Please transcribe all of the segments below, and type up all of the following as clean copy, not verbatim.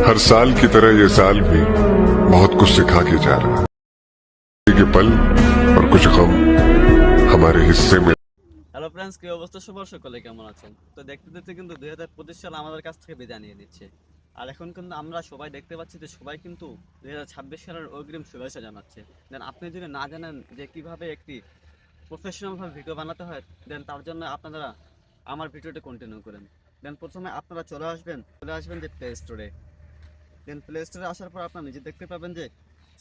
हर साल की तरह ये साल भी बहुत कुछ सिखा के जा रहा है के पल और कुछ गम हमारे हिस्से में। হ্যালো ফ্রেন্ডস, কি অবস্থা সবার? সকলে কেমন আছেন? তো দেখতে দেখতে কিন্তু 2025 সাল আমাদের কাছ থেকে বিদায় নিয়ে নিচ্ছে। আর এখন কিন্তু আমরা সবাই দেখতে পাচ্ছি যে সবাই কিন্তু 2026 সালের অগ্রিম শুভেচ্ছা জানাচ্ছে। দেন আপনি যদি না জানেন যে কিভাবে একটি প্রফেশনাল ভাবে ভিডিও বানাতে হয়, দেন তার জন্য আপনারা আমার ভিডিওটি কন্টিনিউ করেন। দেন প্রথমে আপনারা চলে আসবেন যে প্লে স্টোরে। দেন প্লে স্টোরে আসার পর আপনারা নিজে দেখতে পাবেন যে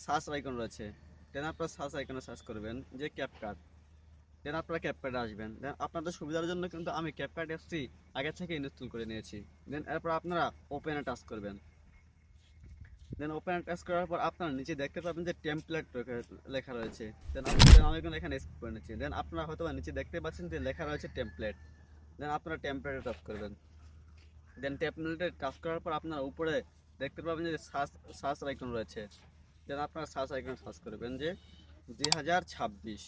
সার্চ আইকন রয়েছে। দেন আপনারা সার্চ আইকনে সার্চ করবেন যে ক্যাপকাট। দেন আপনারা ক্যাপকাটে আসবেন। দেন আপনাদের সুবিধার জন্য কিন্তু আমি ক্যাপকাট অ্যাপসটি আগে থেকে ইনস্টল করে নিয়েছি। দেন এরপর আপনারা ওপেনে টাচ করবেন। দেন ওপেনে টাচ করার পর আপনারা নিচে দেখতে পাবেন যে টেমপ্লেট লেখা রয়েছে। দেন আমি কিন্তু এখানে স্কিপ করে নিচ্ছি। দেন আপনারা হয়তো নিচে দেখতে পাচ্ছেন যে লেখা রয়েছে টেমপ্লেট। দেন আপনারা টেমপ্লেটে টাচ করবেন। দেন টেমপ্লেটে টাচ করার পর আপনারা উপরে দেখতে পাবেন যে সার্চ আইকন রয়েছে। দেন আপনারা সার্চ আইকনে সার্চ করবেন যে 2026,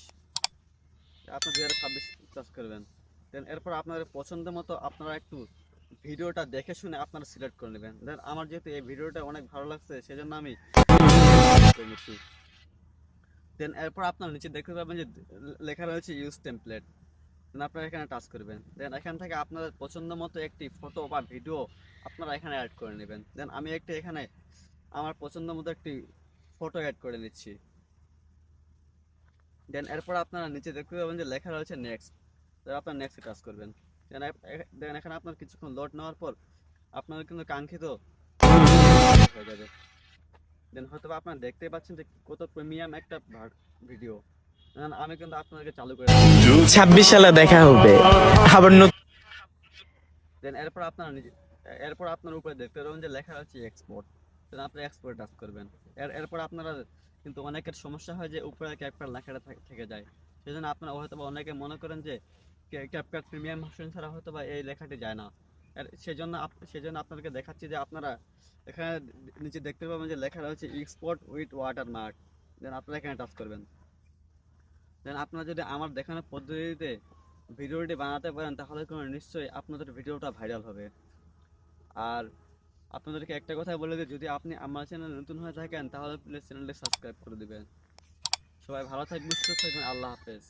আপনার 2026 চাষ করবেন। দেন এরপর আপনাদের পছন্দ মতো আপনারা একটু ভিডিওটা দেখে শুনে আপনারা সিলেক্ট করে নেবেন। দেন আমার যেহেতু এই ভিডিওটা অনেক ভালো লাগছে সেজন্য আমি করে নিচ্ছি। দেন এরপর আপনারা নিচে দেখতে পাবেন যে লেখা রয়েছে ইউজ টেমপ্লেট। দেন আপনারা এখানে টাচ করবেন। দেন এখান থেকে আপনাদের পছন্দ মতো একটি ফটো বা ভিডিও আপনারা এখানে অ্যাড করে নেবেন। দেন আমি একটি এখানে আমার পছন্দ মতো একটি ফটো অ্যাড করে নিচ্ছি। দেন এরপর আপনারা নিচে দেখতে পাবেন যে লেখা রয়েছে নেক্সট। দেন আপনারা নেক্সটে টাচ করবেন। দেন এখানে আপনার কিছুক্ষণ লোড নেওয়ার পর আপনাদের কিন্তু কাঙ্ক্ষিত হয়ে যাবে। দেন হয়তো আপনারা দেখতেই পাচ্ছেন যে কত প্রিমিয়াম একটা ভিডিও। দেন আমি কিন্তু আপনাদেরকে চালু করে 26 সালে দেখা হবে আবার নতুন। দেন এরপর আপনার উপরে দেখতে পাবেন যে লেখা আছে এক্সপোর্ট। দেন আপনি এক্সপোর্টে টাচ করবেন। এরপর আপনারা কিন্তু অনেকের সমস্যা হয় যে উপরে ক্যাপকাট লেখাটা থেকে যায়। সেজন্য আপনারা হয়তো বা অনেকে মনে করেন যে ক্যাপকাট প্রিমিয়াম ভার্সন ছাড়া হয়তো বা এই লেখাটি যায় না। সেজন্য আপনাদেরকে দেখাচ্ছি যে আপনারা এখানে নিচে দেখতে পাবেন যে লেখা রয়েছে এক্সপোর্ট উইথ ওয়াটারমার্ক। দেন আপনারা এখানে টাচ করবেন। দেন আপনারা যদি আমার দেখানো পদ্ধতিতে ভিডিওটি বানাতে পারেন তাহলে কোনো নিশ্চয়ই আপনাদের ভিডিওটা ভাইরাল হবে। আর আপনাদেরকে একটা কথা বলে দিই, যদি আপনি আমার চ্যানেলে নতুন হয়ে থাকেন তাহলে প্লিজ চ্যানেলটি সাবস্ক্রাইব করে দিবেন। সবাই ভালো থাকবেন, সুস্থ থাকবেন। আল্লাহ হাফেজ।